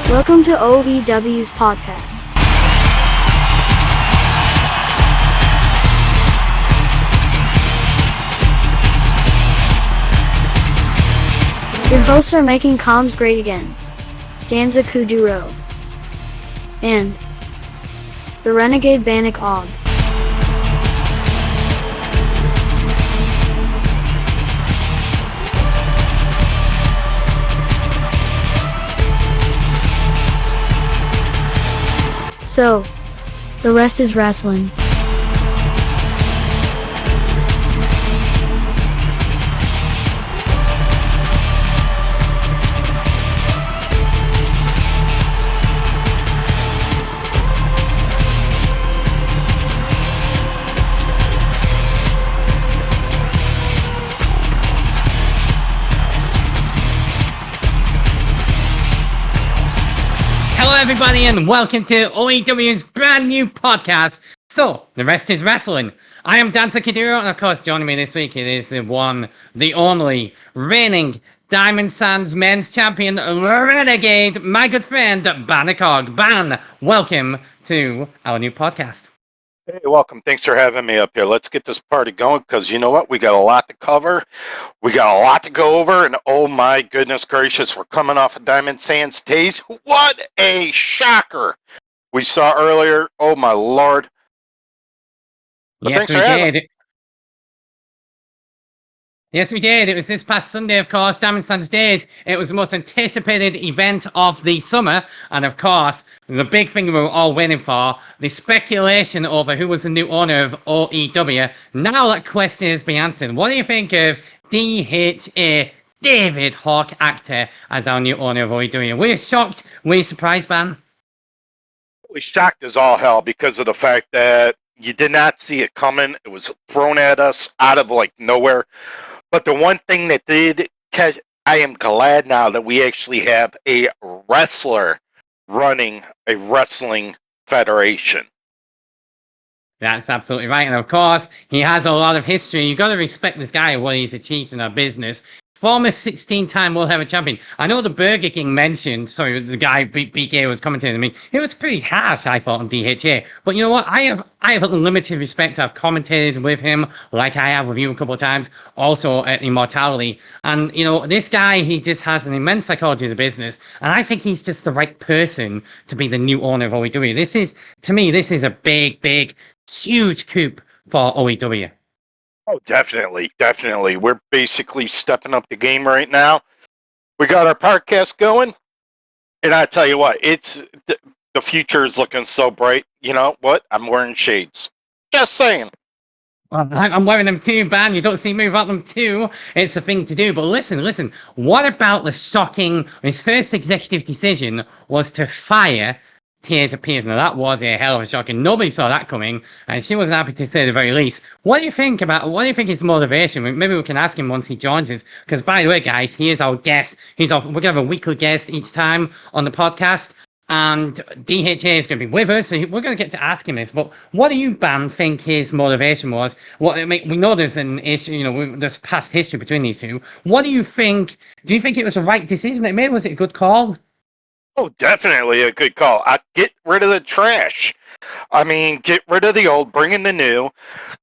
Welcome to OEW's podcast. Your hosts are making comms great again. Danza Kuduro and the Renegade Bannock. So, the rest is Wrasslin. Hello everybody and welcome to OEW's brand new podcast. So, the rest is Wrasslin. I am Danza Kuduro, and of course joining me this week it is the one, the only, reigning Diamond Sands men's champion, Renegade, my good friend, Bannock. Ban, welcome to our new podcast. Hey, welcome. Thanks for having me up here. Let's get this party going because you know what? We got a lot to cover. We got a lot to go over. And oh my goodness gracious, we're coming off of Diamond Sands days. What a shocker we saw earlier. Oh my Lord. But Yes, thanks we for having me. did. Yes, we did. It was this past Sunday, of course, Diamond Sands Days. It was the most anticipated event of the summer. And of course, the big thing we were all waiting for, the speculation over who was the new owner of OEW. Now that question has been answered. What do you think of DHA, David Hawk actor, as our new owner of OEW? Were you shocked? Were you surprised, Ban? We shocked as all hell because of the fact that you did not see it coming. It was thrown at us out of like nowhere. But the one thing that did catch, I am glad now that we actually have a wrestler running a wrestling federation. That's absolutely right. And of course, he has a lot of history. You've got to respect this guy and what he's achieved in our business. Former 16-time World Heavyweight Champion. I know the Burger King mentioned, sorry, the guy BK was commentating to me. It was pretty harsh, I thought, on DHA. But you know what? I have unlimited respect. I've commentated with him like I have with you a couple of times. Also at Immortality. And, you know, this guy, he just has an immense psychology of the business. And I think he's just the right person to be the new owner of OEW. This is, to me, this is a big, huge coup for OEW. Oh, definitely. We're basically stepping up the game right now. We got our podcast going, and I tell you what, it's the future is looking so bright. You know what? I'm wearing shades. Just saying. Well, I'm wearing them too, Ban. You don't see me without them too. It's a thing to do. But listen. What about the shocking? His first executive decision was to fire Tears of Peers. Now that was a hell of a shock, and nobody saw that coming, and she wasn't happy to say the very least. What do you think his motivation? Maybe we can ask him once he joins us. Because by the way, guys, he is our guest. We're gonna have a weekly guest each time on the podcast. And DHA is going to be with us, so we're going to get to ask him this. But what do you, Bam, think his motivation was? We know there's an issue, you know, there's past history between these two. What do you think? Do you think it was the right decision they made? Was it a good call? Oh, definitely a good call. Get rid of the trash. I mean, get rid of the old, bring in the new.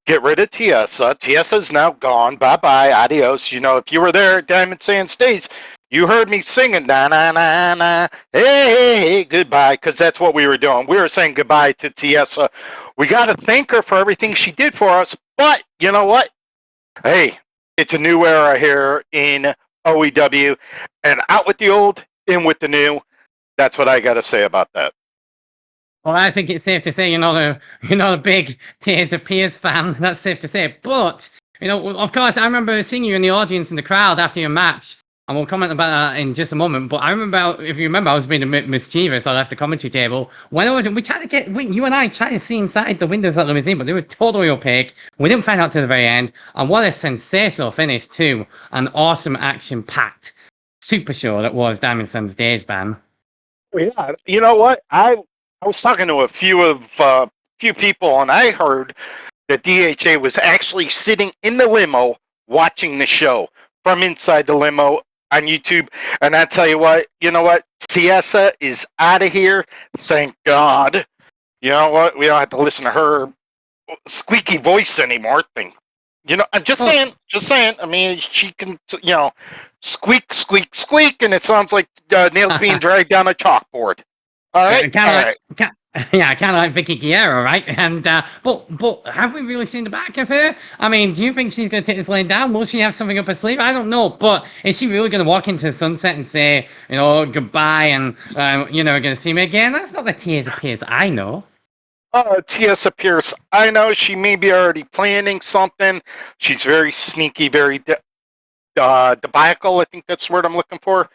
Get rid of Tiesa. Tiesa's now gone. Bye-bye. Adios. You know, if you were there at Diamond Sands Days, you heard me singing, na-na-na-na, hey, goodbye, because that's what we were doing. We were saying goodbye to Tiesa. We got to thank her for everything she did for us, but you know what? Hey, it's a new era here in OEW, and out with the old, in with the new. That's what I got to say about that. Well, I think it's safe to say you're not a big Tears of Peers fan. That's safe to say. But, you know, of course, I remember seeing you in the audience in the crowd after your match. And we'll comment about that in just a moment. But I remember, if you remember, I was being a bit mischievous. I left the commentary table. We tried to you and I tried to see inside the windows of the limousine, but they were totally opaque. We didn't find out to the very end. And what a sensational finish, too. An awesome action-packed super show that was Diamond Sands Days, Ban. Yeah, you know what? I was talking to a few people, and I heard that DHA was actually sitting in the limo watching the show from inside the limo on YouTube. And I tell you what, Tiesa is out of here. Thank God. You know what? We don't have to listen to her squeaky voice anymore. I'm just Well, saying, I mean, she can, squeak, squeak, squeak, and it sounds like nails being dragged down a chalkboard. All right, kind all of right. like, yeah, kind of like Vicky Guerrero, right? And but have we really seen the back of her? I mean, do you think she's going to take this laying down? Will she have something up her sleeve? I don't know, but is she really going to walk into the sunset and say, goodbye, and going to see me again? That's not the Tears of Pierce I know. Tiesa Pierce, I know she may be already planning something. She's very sneaky, very debacle. I think that's the word I'm looking for.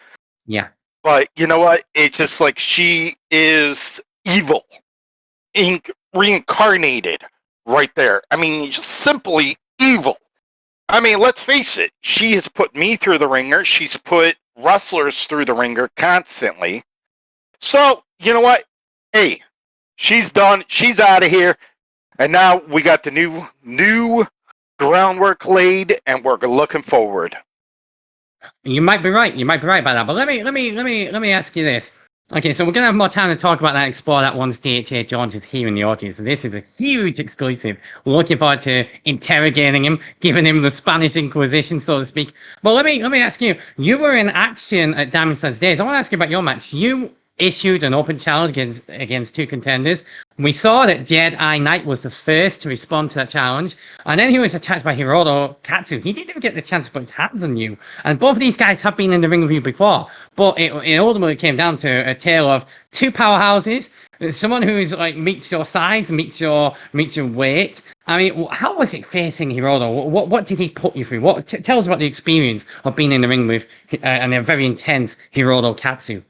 Yeah. But you know what? It's just like she is evil, reincarnated right there. I mean, just simply evil. I mean, let's face it. She has put me through the ringer. She's put wrestlers through the ringer constantly. So, you know what? Hey, she's done. She's out of here. And now we got the new groundwork laid, and we're looking forward. You might be right. You might be right about that. But let me ask you this. Okay, so we're gonna have more time to talk about that, explore that once DHA Jones is here in the audience. So this is a huge exclusive. Looking forward to interrogating him, giving him the Spanish Inquisition, so to speak. But let me ask you. You were in action at Diamond Studs Days. I want to ask you about your match. You issued an open challenge against two contenders. We saw that Jedi Knight was the first to respond to that challenge, and then he was attacked by Hiroto Katsu. He didn't even get the chance to put his hands on you. And both of these guys have been in the ring with you before, but it ultimately came down to a tale of two powerhouses. Someone who's like meets your size, meets your weight. I mean, how was it facing Hiroto? What did he put you through? Tell us about the experience of being in the ring with and a very intense Hiroto Katsu.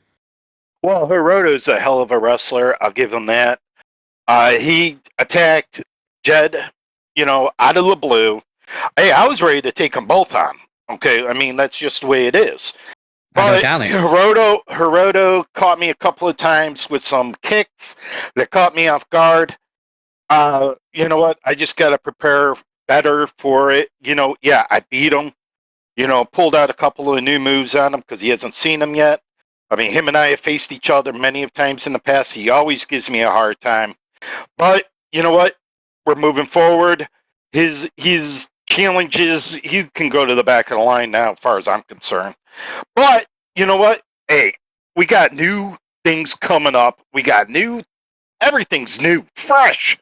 Well, Hiroto's a hell of a wrestler. I'll give him that. He attacked Jed, out of the blue. Hey, I was ready to take them both on. Okay, I mean that's just the way it is. I don't But doubt it. Hiroto caught me a couple of times with some kicks that caught me off guard. You know what? I just got to prepare better for it. Yeah, I beat him. Pulled out a couple of new moves on him because he hasn't seen them yet. I mean, him and I have faced each other many of times in the past. He always gives me a hard time. But you know what? We're moving forward. His challenges, he can go to the back of the line now, as far as I'm concerned. But you know what? Hey, we got new things coming up. Everything's new, fresh.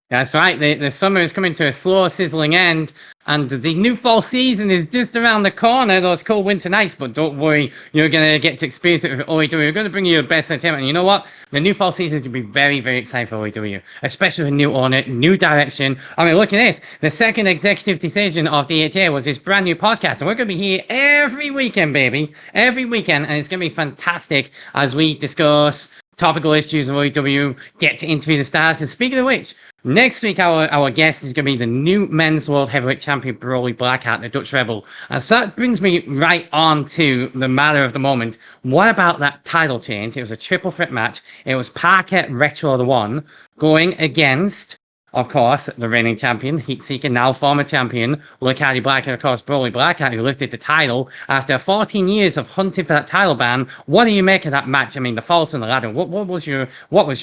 That's right. The summer is coming to a slow, sizzling end, and the new fall season is just around the corner. Those cold winter nights, but don't worry, you're gonna get to experience it with OEW. We're gonna bring you the best entertainment. And you know what? The new fall season is gonna be very, very exciting for OEW, especially with new owner, new direction. I mean, look at this. The second executive decision of DHA was this brand new podcast, and we're gonna be here every weekend, baby, every weekend, and it's gonna be fantastic as we discuss topical issues of OEW, get to interview the stars. And speaking of which, next week our guest is going to be the new men's world heavyweight champion Broly Blackheart, the Dutch Rebel. And so that brings me right on to the matter of the moment. What about that title change? It was a triple threat match. It was Parquet Retro the one going against, of course, the reigning champion, Heatseeker, now former champion, Lucati Black, and of course, Broly Blackheart, who lifted the title after 14 years of hunting for that title ban. What do you make of that match? I mean, the falls on the ladder. What was your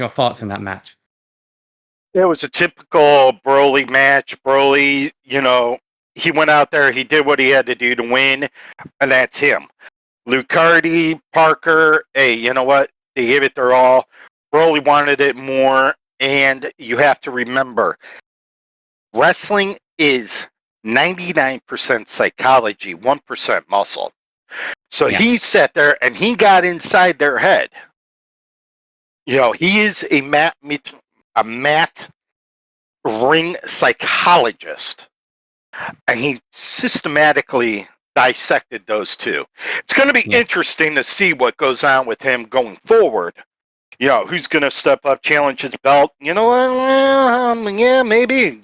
thoughts on that match? It was a typical Broly match. Broly, he went out there, he did what he had to do to win, and that's him. Lucardi, Parker, hey, you know what? They gave it their all. Broly wanted it more, and you have to remember, wrestling is 99% psychology, 1% muscle. So he sat there and he got inside their head. He is a mat ring psychologist, and he systematically dissected those two. It's going to be interesting to see what goes on with him going forward. Who's going to step up, challenge his belt? Yeah, maybe.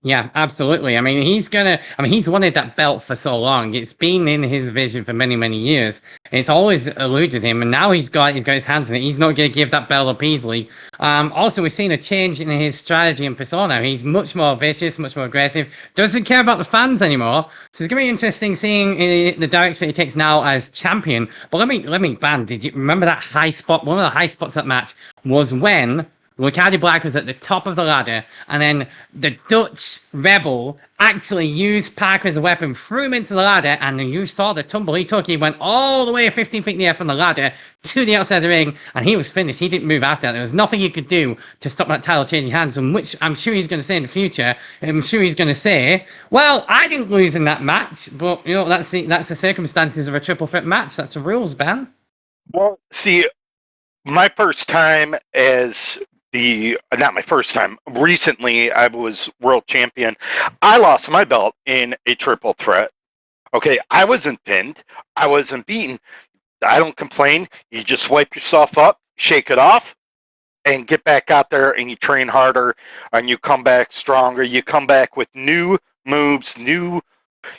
Yeah, absolutely. I mean, he's wanted that belt for so long. It's been in his vision for many, many years. It's always eluded him, and now he's got his hands in it. He's not going to give that belt up easily. Also, we've seen a change in his strategy and persona. He's much more vicious, much more aggressive. Doesn't care about the fans anymore. So it's going to be interesting seeing the direction he takes now as champion. But let me ban. Did you remember that high spot? One of the high spots of that match was when Ricardo Black was at the top of the ladder, and then the Dutch rebel actually used Parker as a weapon, threw him into the ladder, and then you saw the tumble he took. He went all the way 15 feet in the air from the ladder to the outside of the ring, and he was finished. He didn't move after that. There was nothing he could do to stop that title changing hands, and which I'm sure he's going to say in the future. I'm sure he's going to say, well, I didn't lose in that match, but, that's the circumstances of a triple threat match. That's the rules, Ben. Well, see, my first time as not my first time. Recently, I was world champion. I lost my belt in a triple threat. Okay, I wasn't pinned. I wasn't beaten. I don't complain. You just wipe yourself up, shake it off, and get back out there and you train harder and you come back stronger. You come back with new moves, new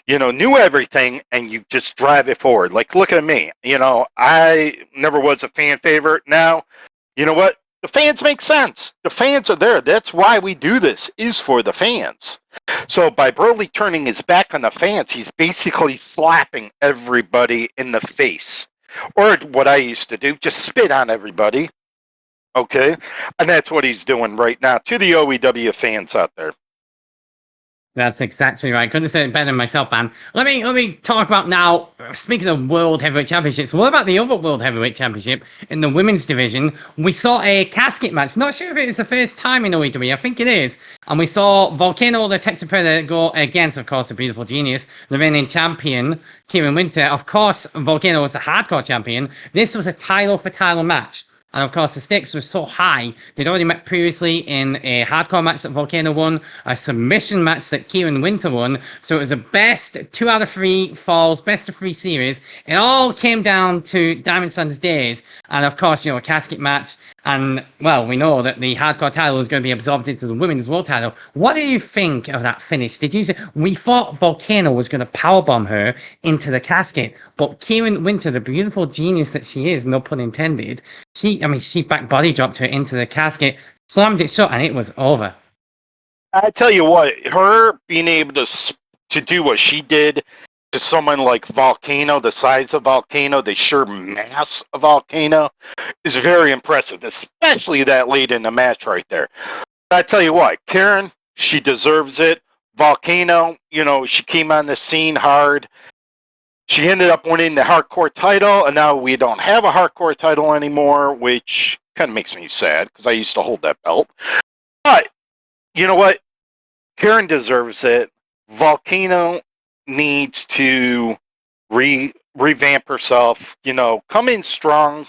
everything, and you just drive it forward. Like, look at me. I never was a fan favorite. Now, you know what? The fans make sense. The fans are there. That's why we do this, is for the fans. So by Broly turning his back on the fans, he's basically slapping everybody in the face. Or what I used to do, just spit on everybody. Okay? And that's what he's doing right now to the OEW fans out there. That's exactly right. Couldn't say it better than myself, man. Let me talk about now. Speaking of World Heavyweight Championships, what about the other World Heavyweight Championship in the women's division? We saw a casket match. Not sure if it is the first time in OEW. I think it is. And we saw Volcano, the Texas Predator, go against, of course, the Beautiful Genius, the reigning champion, Kieran Winter. Of course, Volcano was the hardcore champion. This was a title for title match. And of course, the stakes were so high. They'd already met previously in a hardcore match that Volcano won, a submission match that Kieran Winter won. So it was a best 2 out of 3 falls, best of 3 series. It all came down to Diamond Sun's days. And of course, a casket match. And, well, we know that the hardcore title is going to be absorbed into the women's world title. What do you think of that finish? We thought Volcano was going to powerbomb her into the casket, but Kieran Winter, the beautiful genius that she is, no pun intended, she back body dropped her into the casket, slammed it shut, and it was over. I tell you what, her being able to do what she did to someone like Volcano, the size of Volcano, the sheer mass of Volcano, is very impressive, especially that late in the match right there. I tell you what, Karen, she deserves it. Volcano, she came on the scene hard. She ended up winning the hardcore title, and now we don't have a hardcore title anymore, which kind of makes me sad because I used to hold that belt. But you know what? Karen deserves it. Volcano needs to revamp herself, come in strong,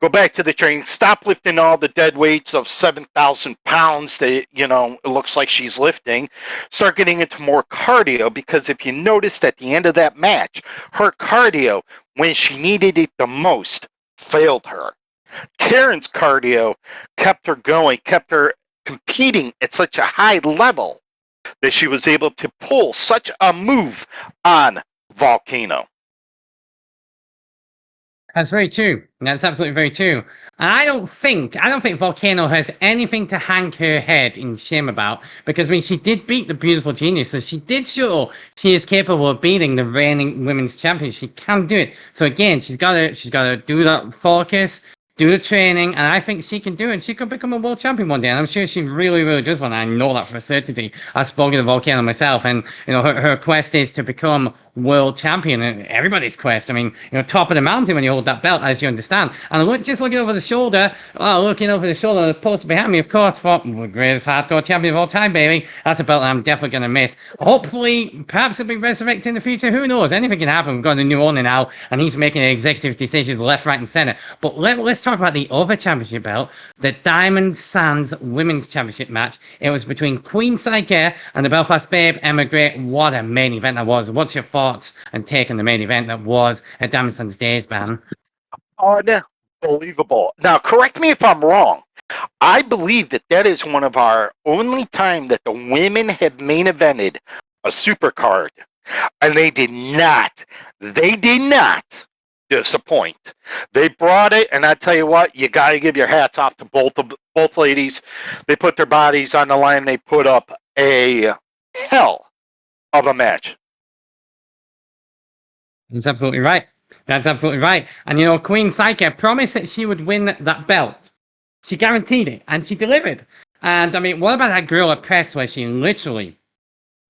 go back to the training, stop lifting all the dead weights of 7,000 pounds that, it looks like she's lifting, start getting into more cardio, because if you noticed at the end of that match, her cardio, when she needed it the most, failed her. Karen's cardio kept her going, kept her competing at such a high level that she was able to pull such a move on Volcano. That's very true. That's absolutely very true. I don't think Volcano has anything to hang her head in shame about, because she did beat the Beautiful Genius, and she did show she is capable of beating the reigning women's champion. She can do it. So again, she's gotta do that focus, do the training, and I think she can do it. She could become a world champion one day, and I'm sure she really, really does want. I know that for a certainty. I've spoken to Volcano myself, and her quest is to become world champion, and everybody's quest. Top of the mountain when you hold that belt, as you understand. And just looking over the shoulder, the poster behind me, of course, for the greatest hardcore champion of all time, baby. That's a belt I'm definitely going to miss. Hopefully, perhaps it'll be resurrected in the future. Who knows? Anything can happen. We've got a new owner now, and he's making executive decisions left, right, and center. But let's talk about the other championship belt, the Diamond Sands Women's Championship match. It was between Queen Psyche and the Belfast Babe, Emma Gray. What a main event that was. What's your thoughts and take on the main event that was at Diamond Sands Days, man? Unbelievable. Now, correct me if I'm wrong. I believe that that is one of our only time that the women have main evented a supercard, and they did not disappoint. They brought it, and I tell you what, you got to give your hats off to both ladies. They put their bodies on the line. They put up a hell of a match. That's absolutely right. That's absolutely right. And you know, Queen Psyche promised that she would win that belt. She guaranteed it, and she delivered. And I mean, what about that girl at press where she literally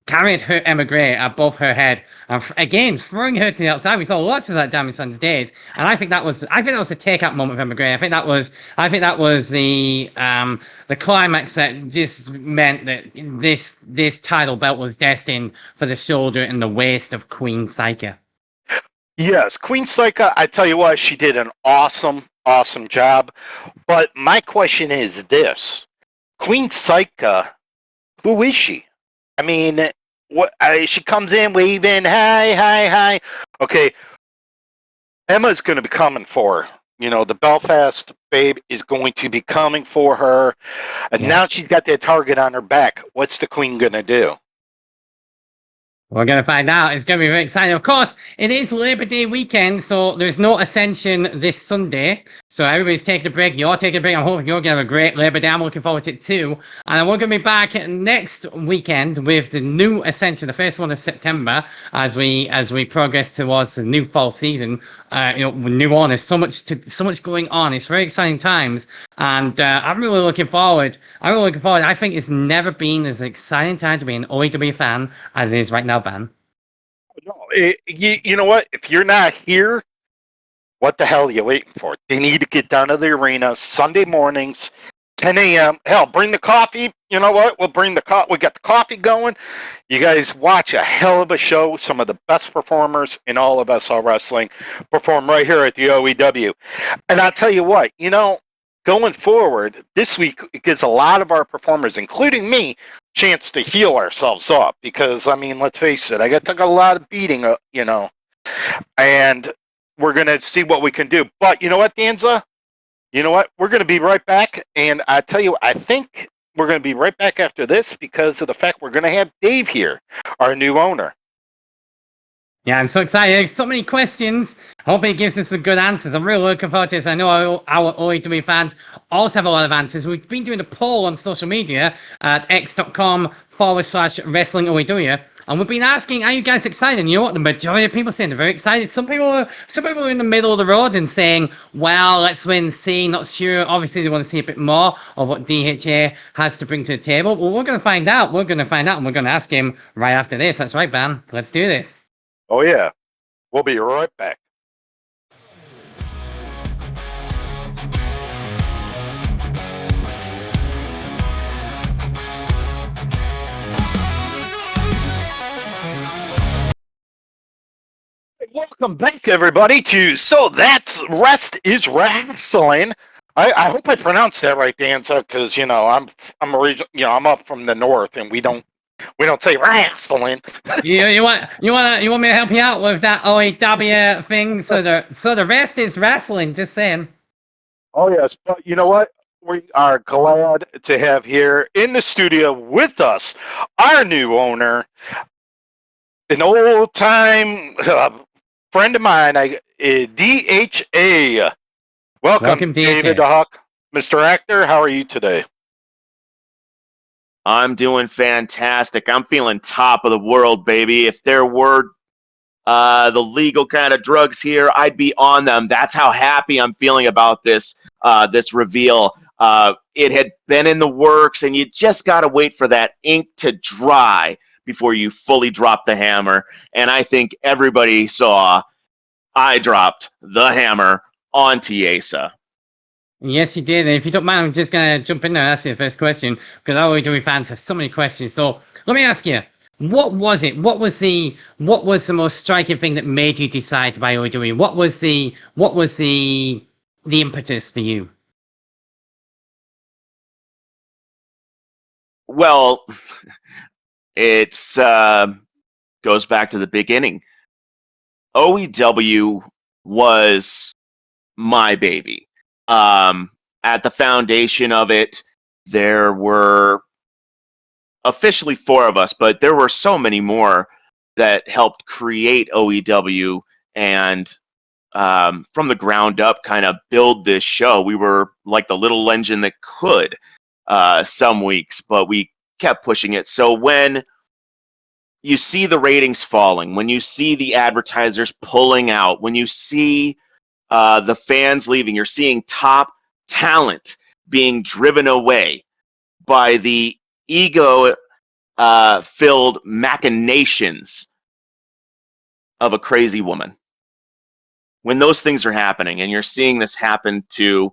carried her Emma Gray above her head and again throwing her to the outside? We saw lots of that damage on days, and I think that was a takeout moment of Emma Gray. I think that was the climax that just meant that this title belt was destined for the shoulder and the waist of Queen Psyche. Yes, Queen Psyche, I tell you what, she did an awesome, awesome job. But my question is this: Queen Psyche, who is she? I mean, what? She comes in waving, hi, hi, hi. Okay, Emma's going to be coming for her. You know, the Belfast babe is going to be coming for her, and now she's got that target on her back. What's the Queen going to do? We're going to find out. It's going to be very exciting. Of course, it is Labor Day weekend, so there's no Ascension this Sunday. So everybody's taking a break. You're taking a break. I'm hoping you're going to have a great Labor Day. I'm looking forward to it too. And we're going to be back next weekend with the new Ascension, the first one of September, as we progress towards the new fall season. You know, new on. There's so much going on. It's very exciting times, and I'm really looking forward. I think it's never been as exciting time to be an OEW fan as it is right now, Ben. No, you know what? If you're not here, what the hell are you waiting for? They need to get down to the arena Sunday mornings, 10 a.m. Hell, bring the coffee. You know what? We'll bring the we got the coffee going. You guys watch a hell of a show. Some of the best performers in all of SL Wrestling perform right here at the OEW. And I'll tell you what, you know, going forward, this week it gives a lot of our performers, including me, chance to heal ourselves up. Because, I mean, let's face it, I took a lot of beating, you know, and we're going to see what we can do. But you know what, Danza? You know what? We're going to be right back. And I tell you, I think we're going to be right back after this because of the fact we're going to have Dave here, our new owner. Yeah, I'm so excited. There's so many questions. Hoping it gives us some good answers. I'm really looking forward to this. I know our OEW fans also have a lot of answers. We've been doing a poll on social media at x.com/wrestling OEW. And we've been asking, are you guys excited? And you know what? The majority of people saying they're very excited. Some people are in the middle of the road and saying, well, let's wait and see. Not sure. Obviously, they want to see a bit more of what DHA has to bring to the table. Well, we're going to find out. And we're going to ask him right after this. That's right, Ben. Let's do this. Oh, yeah. We'll be right back. Welcome back, everybody, to So That's Rest is Wrestling. I hope I pronounced that right, Danza, because you know I'm I'm up from the north, and we don't say wrestling. you want me to help you out with that OEW thing? So the rest is wrestling. Just saying. Oh yes, but you know what? We are glad to have here in the studio with us our new owner, an old time friend of mine, DHA. Welcome David the Hawk. Mr. Actor, how are you today? I'm doing fantastic. I'm feeling top of the world, baby. If there were the legal kind of drugs here, I'd be on them. That's how happy I'm feeling about this reveal. It had been in the works, and you just got to wait for that ink to dry before you fully drop the hammer. And I think everybody saw I dropped the hammer on Tiesa. Yes, you did. And if you don't mind, I'm just gonna jump in there and ask you the first question because our OEW fans have so many questions. So let me ask you. What was it? What was the most striking thing that made you decide to buy OEW? What was the impetus for you? Well, it's goes back to the beginning. OEW was my baby. at the foundation of it, there were officially 4 of us, but there were so many more that helped create OEW and from the ground up kind of build this show. We were like the little engine that could some weeks, but we kept pushing it. So when you see the ratings falling, when you see the advertisers pulling out, when you see the fans leaving, you're seeing top talent being driven away by the ego filled machinations of a crazy woman. When those things are happening and you're seeing this happen to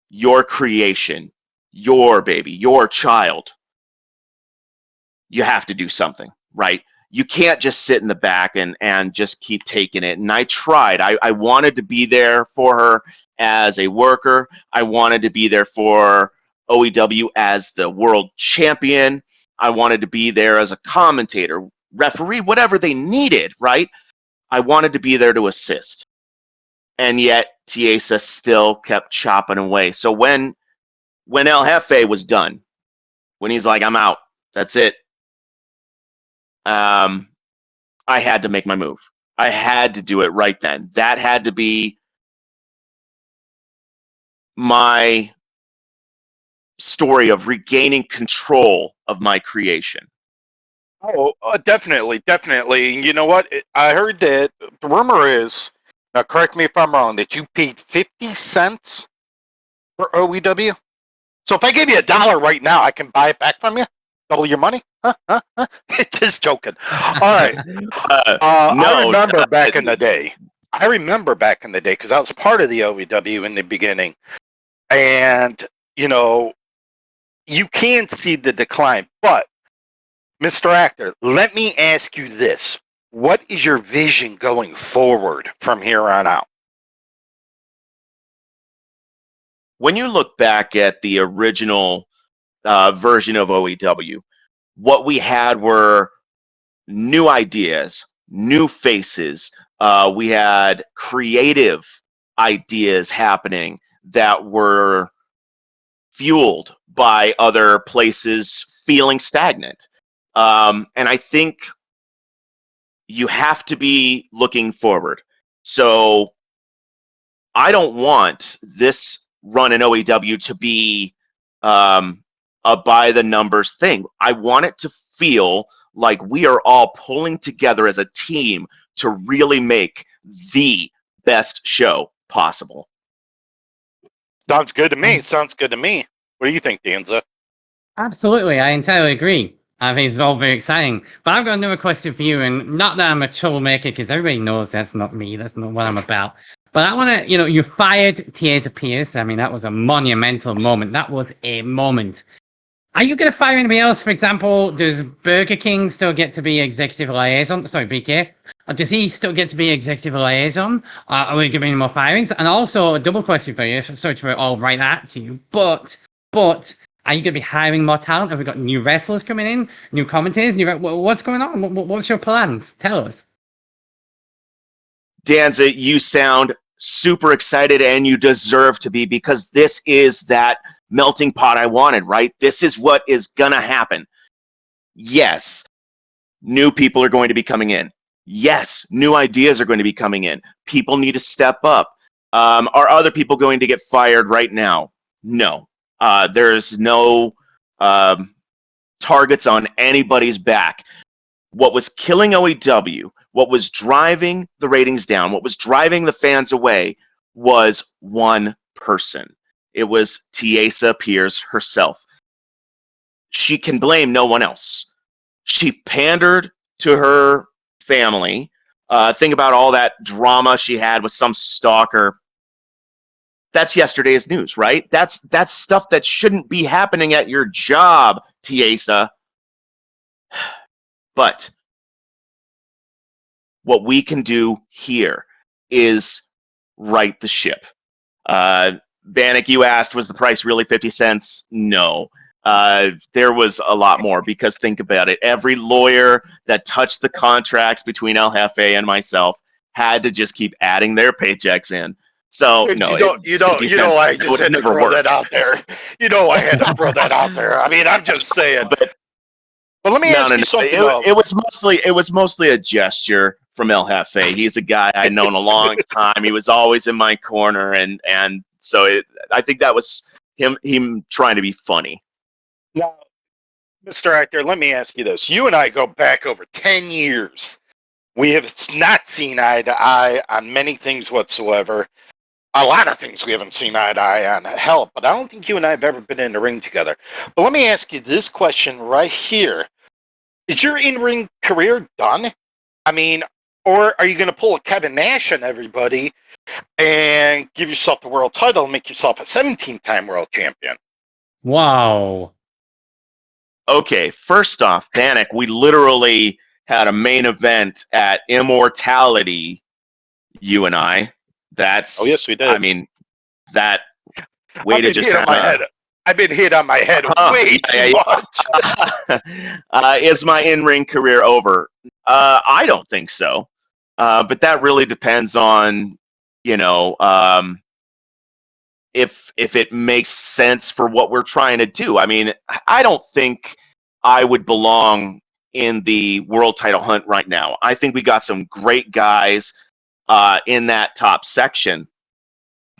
your creation, your baby, your child, you have to do something, right? You can't just sit in the back and just keep taking it. And I tried. I wanted to be there for her as a worker. I wanted to be there for OEW as the world champion. I wanted to be there as a commentator, referee, whatever they needed, right? I wanted to be there to assist. And yet Tiesa still kept chopping away. So when El Jefe was done, when he's like, I'm out, that's it, I had to make my move. I had to do it right then. That had to be my story of regaining control of my creation. Oh, definitely, definitely. You know what? I heard that the rumor is, now correct me if I'm wrong, that you paid 50 cents for OEW. So if I give you $1 right now, I can buy it back from you? Double your money? Huh? Just joking. All right. I remember back in the day. Because I was part of the OEW in the beginning. And, you can see the decline. But, Mr. Actor, let me ask you this. What is your vision going forward from here on out? When you look back at the original version of OEW, what we had were new ideas, new faces. We had creative ideas happening that were fueled by other places feeling stagnant. And I think you have to be looking forward. So I don't want this run in OEW to be a by the numbers thing. I want it to feel like we are all pulling together as a team to really make the best show possible. Sounds good to me. What do you think, Danza? Absolutely, I entirely agree. I think it's all very exciting. But I've got another question for you, and not that I'm a troublemaker, because everybody knows that's not me. That's not what I'm about. But I want to, you fired Tiesa Pierce. I mean, that was a monumental moment. That was a moment. Are you going to fire anybody else? For example, does Burger King still get to be executive liaison? Sorry, BK. Or does he still get to be executive liaison? Are we giving him more firings? And also, a double question for you. Sorry to all right at you. But, are you going to be hiring more talent? Have we got new wrestlers coming in? New commentators? What's going on? What's your plans? Tell us. Danza, you sound super excited, and you deserve to be, because this is that melting pot I wanted, right? This is what is gonna happen. Yes, new people are going to be coming in. Yes, new ideas are going to be coming in. People need to step up. Are other people going to get fired right now? No. There's no targets on anybody's back. What was killing OEW, what was driving the ratings down, what was driving the fans away was one person. It was Tiesa Pierce herself. She can blame no one else. She pandered to her family. Think about all that drama she had with some stalker. That's yesterday's news, right? That's stuff that shouldn't be happening at your job, Tiesa. But what we can do here is right the ship. Bannock, you asked, was the price really 50 cents? No. There was a lot more, because think about it. Every lawyer that touched the contracts between El Jefe and myself had to just keep adding their paychecks in. So no, you know, I just had to throw that out there. You know, I had to throw that out there. I mean, I'm just saying. But let me ask you something. It was mostly a gesture from El Jefe. He's a guy I'd known a long time. He was always in my corner, and so I think that was him trying to be funny. Now, Mr. Actor, let me ask you this. You and I go back over 10 years. We have not seen eye to eye on many things whatsoever. A lot of things we haven't seen eye to eye on. Hell, but I don't think you and I have ever been in the ring together. But let me ask you this question right here. Is your in-ring career done? I mean, or are you going to pull a Kevin Nash on everybody and give yourself the world title and make yourself a 17-time world champion? Wow. Okay, first off, Bannock, we literally had a main event at Immortality, you and I. Oh, yes, we did. I mean, that way to just kind of... I've been hit on my head way too much. Is my in-ring career over? I don't think so. But that really depends on, you know, if it makes sense for what we're trying to do. I mean, I don't think I would belong in the world title hunt right now. I think we got some great guys in that top section.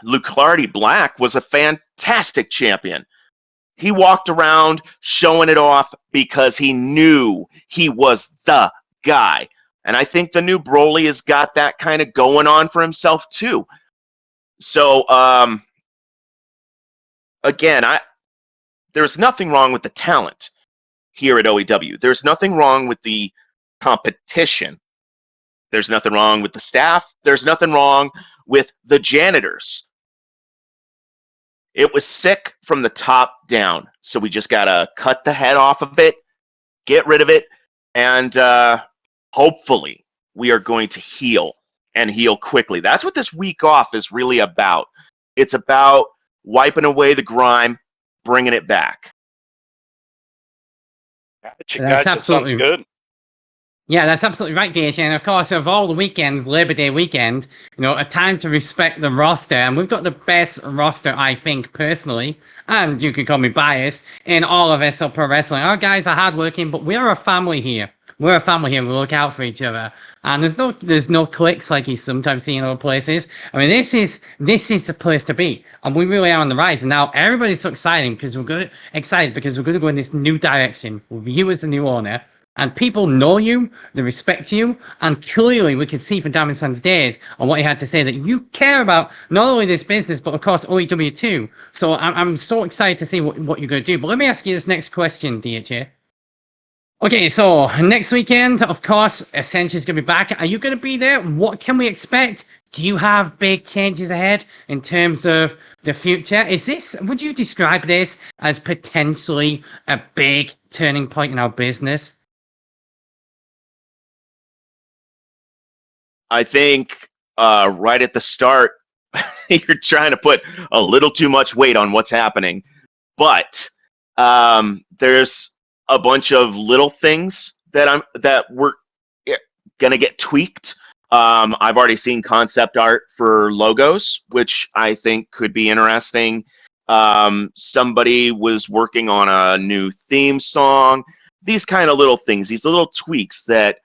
Luke Clardy Black was a fantastic champion. He walked around showing it off because he knew he was the guy. And I think the new Broly has got that kind of going on for himself too. So, again, there's nothing wrong with the talent here at OEW. There's nothing wrong with the competition. There's nothing wrong with the staff. There's nothing wrong with the janitors. It was sick from the top down. So we just got to cut the head off of it, get rid of it, and hopefully we are going to heal and heal quickly. That's what this week off is really about. It's about wiping away the grime, bringing it back. That's absolutely sounds good. Yeah, that's absolutely right, DH. And of course, of all the weekends, Labor Day weekend, you know, a time to respect the roster. And we've got the best roster, I think, personally, and you can call me biased, in all of SL Pro Wrestling. Our guys are hardworking, but we're a family here. We're a family here. We look out for each other. And there's no cliques like you sometimes see in other places. I mean, this is the place to be. And we really are on the rise. And now everybody's so excited because we're going to go in this new direction with you as the new owner. And people know you, they respect you, and clearly we could see from Diamond Sands days on what he had to say that you care about not only this business, but of course OEW too. So I'm so excited to see what you're going to do. But let me ask you this next question, DHA. Okay, so next weekend, of course, Essential is going to be back. Are you going to be there? What can we expect? Do you have big changes ahead in terms of the future? Would you describe this as potentially a big turning point in our business? I think right at the start, you're trying to put a little too much weight on what's happening. But there's a bunch of little things that we're gonna get tweaked. I've already seen concept art for logos, which I think could be interesting. Somebody was working on a new theme song. These kind of little things, these little tweaks that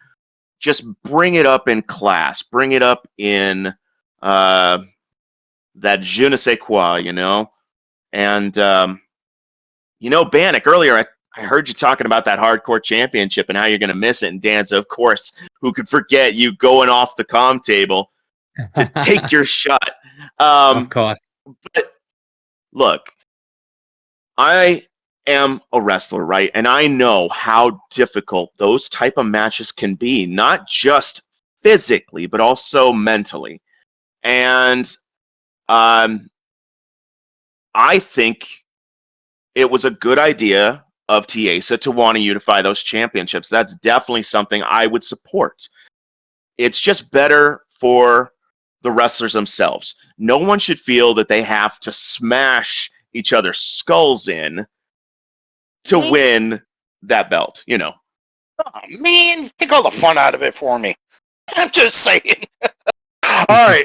just bring it up in class, bring it up in that je ne sais quoi, you know? And, you know, Bannock, earlier I heard you talking about that hardcore championship and how you're going to miss it. And Danza, of course, who could forget you going off the comm table to take your shot. Of course. But look, I am a wrestler, right? And I know how difficult those type of matches can be, not just physically, but also mentally. And I think it was a good idea of Tiesa to want to unify those championships. That's definitely something I would support. It's just better for the wrestlers themselves. No one should feel that they have to smash each other's skulls in to win that belt, you know. Oh, man, take all the fun out of it for me. I'm just saying. All right.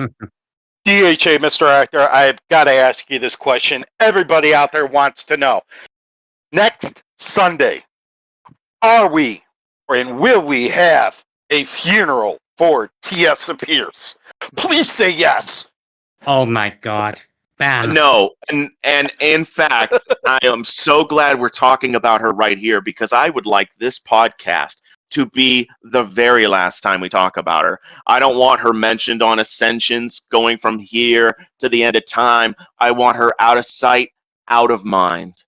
DHA, Mr. Actor, I've got to ask you this question. Everybody out there wants to know. Next Sunday, are we and will we have a funeral for T.S. Pierce? Please say yes. Oh my God, Ban. No, and in fact, I am so glad we're talking about her right here because I would like this podcast to be the very last time we talk about her. I don't want her mentioned on Ascensions going from here to the end of time. I want her out of sight, out of mind.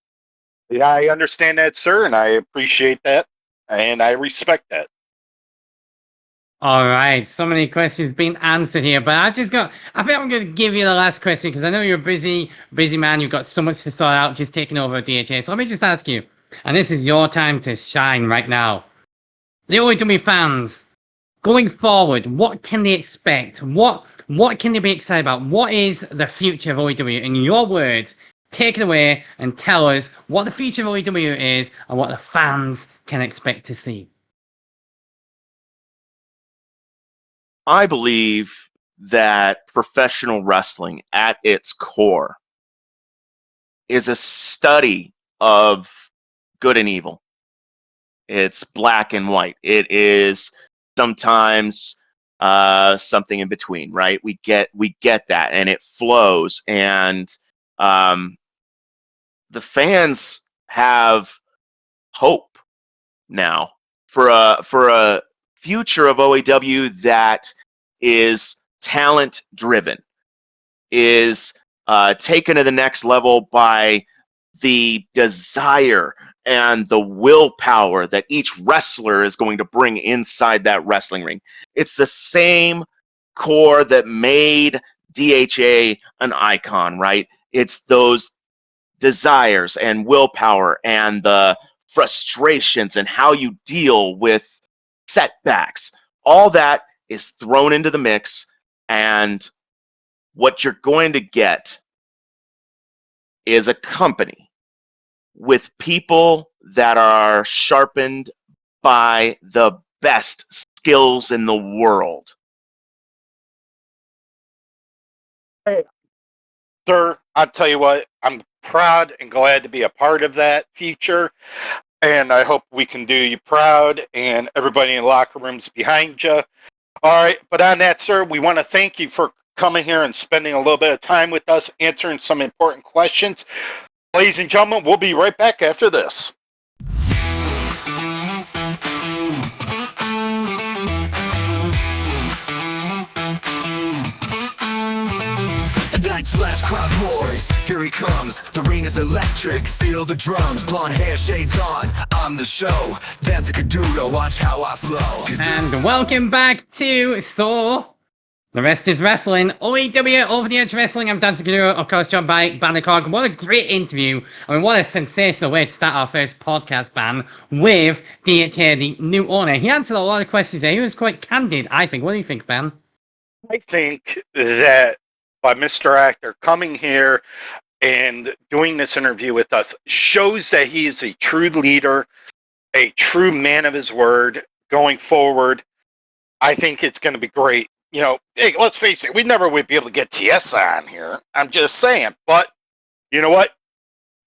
Yeah, I understand that, sir, and I appreciate that, and I respect that. All right, so many questions being answered here, but I think I'm going to give you the last question because I know you're a busy man. You've got so much to sort out, just taking over DHA. So let me just ask you, and this is your time to shine right now. The OEW fans, going forward, what can they expect? What can they be excited about? What is the future of OEW? In your words, take it away and tell us what the future of OEW is and what the fans can expect to see. I believe that professional wrestling at its core is a study of good and evil. It's black and white. It is sometimes something in between, right? We get that, and it flows. And the fans have hope now for a future of OEW that is talent driven, is taken to the next level by the desire and the willpower that each wrestler is going to bring inside that wrestling ring. It's the same core that made DHA an icon, right? It's those desires and willpower and the frustrations and how you deal with setbacks. All that is thrown into the mix, and what you're going to get is a company with people that are sharpened by the best skills in the world. Sir, I'll tell you what, I'm proud and glad to be a part of that future, and I hope we can do you proud and everybody in the locker rooms behind you. All right, but on that, sir, we want to thank you for coming here and spending a little bit of time with us, answering some important questions. Ladies and gentlemen, we'll be right back after this. Lights flash, crowd roars, here he comes. The ring is electric, feel the drums. Blonde hair, shades on, I'm the show. Danza, Kuduro, watch how I flow. And welcome back to The Rest is Wrestling, OEW Over the Edge Wrestling. I'm Danza Kuduro, of course, joined by Bannock. What a great interview. I mean, what a sensational way to start our first podcast, Ban, with DHA, the new owner. He answered a lot of questions there. He was quite candid, I think. What do you think, Ban? I think that by Mr. Actor coming here and doing this interview with us shows that he is a true leader, a true man of his word going forward. I think it's going to be great. You know, hey, let's face it, we never would be able to get TS on here. I'm just saying. But you know what?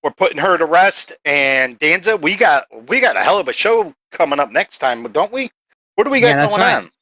We're putting her to rest. And Danza, we got a hell of a show coming up next time, don't we? What do we got going on?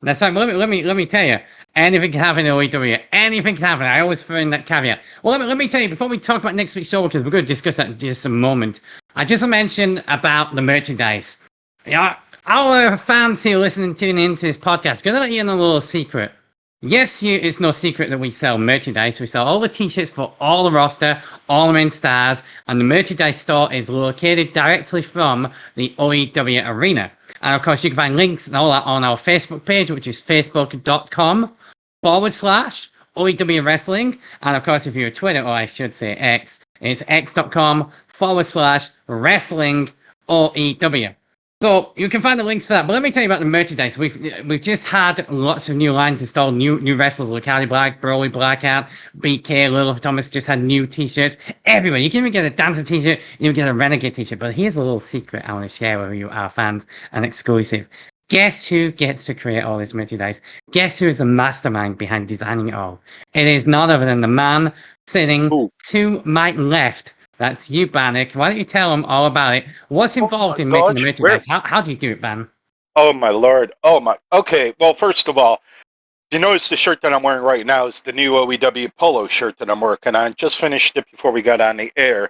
That's right. Let me tell you. Anything can happen in OEW. Anything can happen. I always throw in that caveat. Well, let me tell you, before we talk about next week's show, because we're going to discuss that in just a moment, I just mentioned about the merchandise. Yeah, our fans who are listening, tuning into this podcast, going to let you in a little secret. Yes, it's no secret that we sell merchandise. We sell all the t-shirts for all the roster, all the main stars, and the merchandise store is located directly from the OEW arena. And of course, you can find links and all that on our Facebook page, which is facebook.com/OEW Wrestling. And of course, if you're a Twitter, or I should say X, it's x.com/wrestling OEW. So you can find the links for that. But let me tell you about the merchandise. We've just had lots of new lines installed, new wrestlers, Lucati Black, Broly Blackout, BK, Little Thomas just had new t-shirts. Everywhere. You can even get a Dancer t-shirt, you can get a Renegade t-shirt. But here's a little secret I want to share with you, our fans, an exclusive. Guess who gets to create all this merchandise? Guess who is the mastermind behind designing it all? It is none other than the man sitting Ooh. to my left. That's you, Bannock. Why don't you tell them all about it? What's involved my in making the gosh, merchandise? How do you do it, Ban? Oh my lord. Oh my. Okay. Well, first of all, you notice the shirt that I'm wearing right now is the new OEW polo shirt that I'm working on. Just finished it before we got on the air.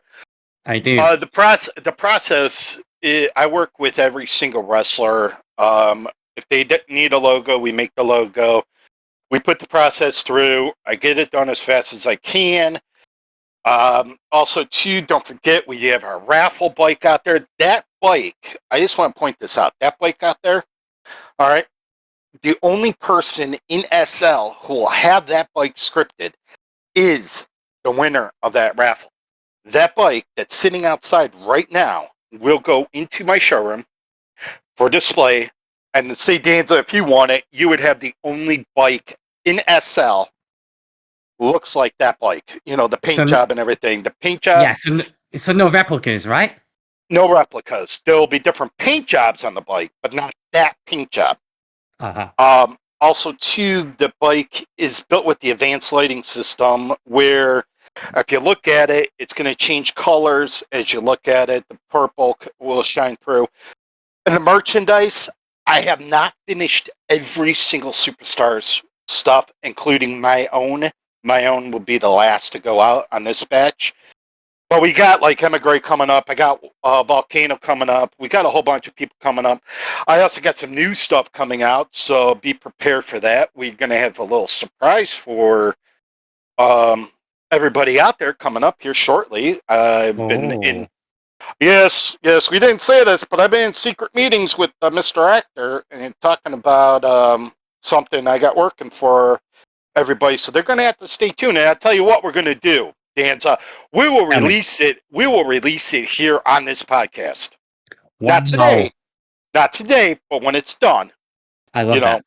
I do. The process. I work with every single wrestler. If they need a logo, we make the logo. We put the process through. I get it done as fast as I can. Also, too, don't forget we have our raffle bike out there. That bike, I just want to point this out. That bike out there, all right, the only person in SL who will have that bike scripted is the winner of that raffle. That bike that's sitting outside right now will go into my showroom for display. And say, Danza, if you want it, you would have the only bike in SL looks like that bike. You know, the paint job and everything. The paint job. Yeah, so no replicas, right? No replicas. There will be different paint jobs on the bike, but not that paint job. Uh-huh. Also, too, the bike is built with the advanced lighting system where if you look at it, it's going to change colors as you look at it. The purple will shine through. And the merchandise, I have not finished every single Superstars stuff, including my own. My own will be the last to go out on this batch. But we got like Emigre coming up. I got Volcano coming up. We got a whole bunch of people coming up. I also got some new stuff coming out, so be prepared for that. We're going to have a little surprise for everybody out there coming up here shortly. I've been in. Yes, we didn't say this, but I've been in secret meetings with Mr. Actor and talking about something I got working for everybody. So they're going to have to stay tuned. And I'll tell you what we're going to do. Danza, we will release it. We will release it here on this podcast. Wow. Not today, but when it's done, I love that.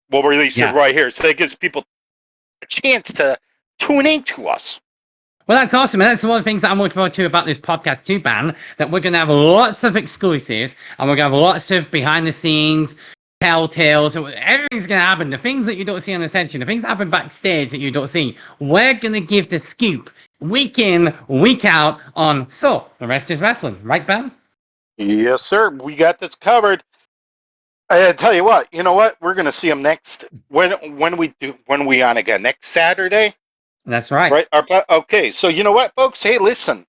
We'll release it right here. So that gives people a chance to tune into us. Well, that's awesome. And that's one of the things that I'm looking forward to about this podcast too, Ban, that we're going to have lots of exclusives and we're going to have lots of behind the scenes, telltales. Everything's going to happen. The things that you don't see on the session, the things that happen backstage that you don't see, we're going to give the scoop week in, week out on So the Rest is Wrasslin. Right, Ban? Yes, sir. We got this covered. I tell you what, you know what? We're going to see them next when we on again next Saturday. That's right. Right. Okay. So you know what, folks? Hey, listen.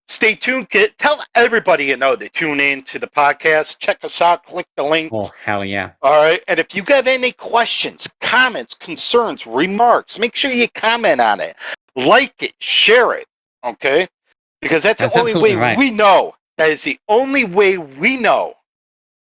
Stay tuned. Tell everybody you know to tune in to the podcast. Check us out. Click the links. Oh, hell yeah. All right. And if you have any questions, comments, concerns, remarks, make sure you comment on it. Like it. Share it. Okay? Because that's the only way we know. That is the only way we know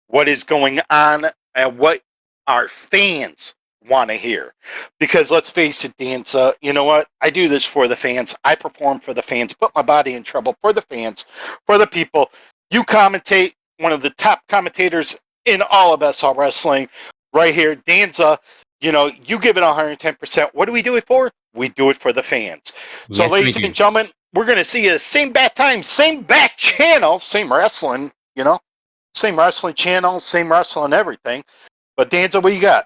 what is going on and what our fans want to hear. Because let's face it, Danza, you know what? I do this for the fans. I perform for the fans, put my body in trouble for the fans, for the people. You commentate, one of the top commentators in all of SL Wrestling right here. Danza, you give it 110%. What do we do it for? We do it for the fans. So, yes, ladies and gentlemen, we're going to see you same bat time, same bat channel, same wrestling, same wrestling channel, same wrestling everything. But Danza, what you got?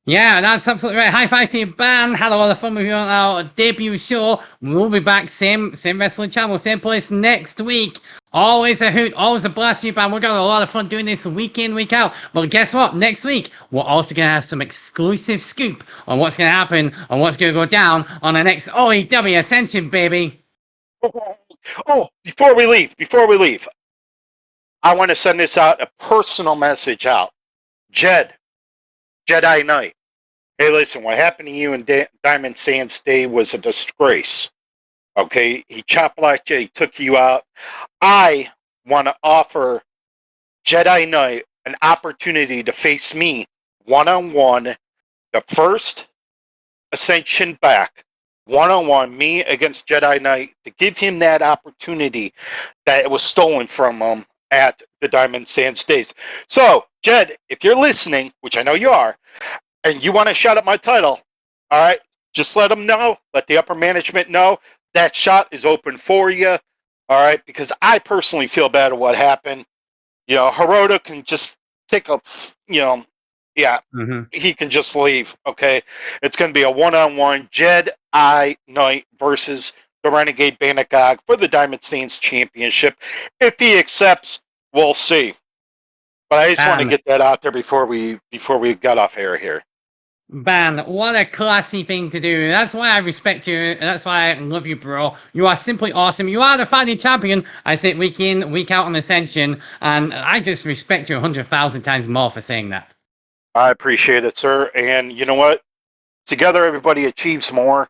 Yeah, that's absolutely right. High five to you, Ban. Had a lot of fun with you on our debut show. We'll be back, same wrestling channel, same place next week. Always a hoot, always a blast, you Ban. We're gonna have a lot of fun doing this week in, week out. But guess what? Next week, we're also gonna have some exclusive scoop on what's gonna happen, on what's gonna go down on the next OEW Ascension, baby. Oh, before we leave, I want to send this out, a personal message out. Jedi Knight. Hey, listen, what happened to you in Diamond Sands Day was a disgrace. Okay? He chop blocked you, he took you out. I want to offer Jedi Knight an opportunity to face me one-on-one, the first Ascension back, one-on-one, me against Jedi Knight, to give him that opportunity that was stolen from him at the Diamond Sands Days. So, Jed, if you're listening, which I know you are, and you want to shout out my title, all right, just let them know, let the upper management know that shot is open for you, all right, because I personally feel bad at what happened. Hiroto can just take a, yeah, Mm-hmm. he can just leave. Okay, it's going to be a one-on-one Jedi Knight versus the Renegade Bannock for the Diamond Stains Championship. If he accepts, we'll see. But I just want to Ban. get that out there before we got off air here. Ban, what a classy thing to do. That's why I respect you, and that's why I love you, bro. You are simply awesome. You are the fighting champion. I say it week in, week out on Ascension, and I just respect you 100,000 times more for saying that. I appreciate it, sir. And you know what? Together, everybody achieves more.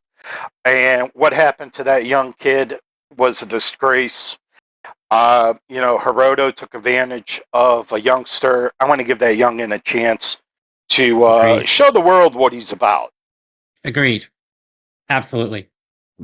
And what happened to that young kid was a disgrace. Hiroto took advantage of a youngster. I want to give that youngin a chance to Agreed. show the world what he's about. Agreed. Absolutely.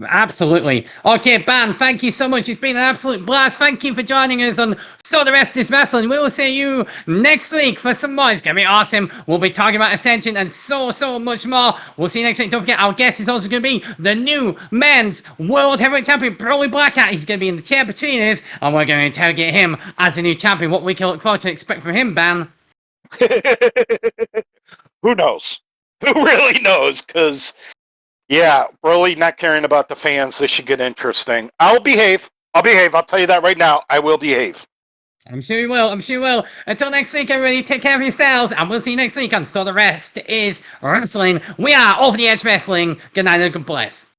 Absolutely. Okay, Ban, thank you so much. It's been an absolute blast. Thank you for joining us on So the Rest is Wrestling. We will see you next week for some more. It's going to be awesome. We'll be talking about Ascension and so much more. We'll see you next week. Don't forget, our guest is also going to be the new men's world heavyweight champion, Broly Blackhat. He's going to be in the chair between us, and we're going to interrogate him as a new champion. What we can look forward to expect from him, Ban. Who knows? Who really knows? Because, yeah, Broly not caring about the fans. This should get interesting. I'll behave. I'll tell you that right now. I will behave. I'm sure you will. I'm sure you will. Until next week, everybody, take care of yourselves, and we'll see you next week on So the Rest is Wrestling. We are Over the Edge Wrestling. Good night and good bless.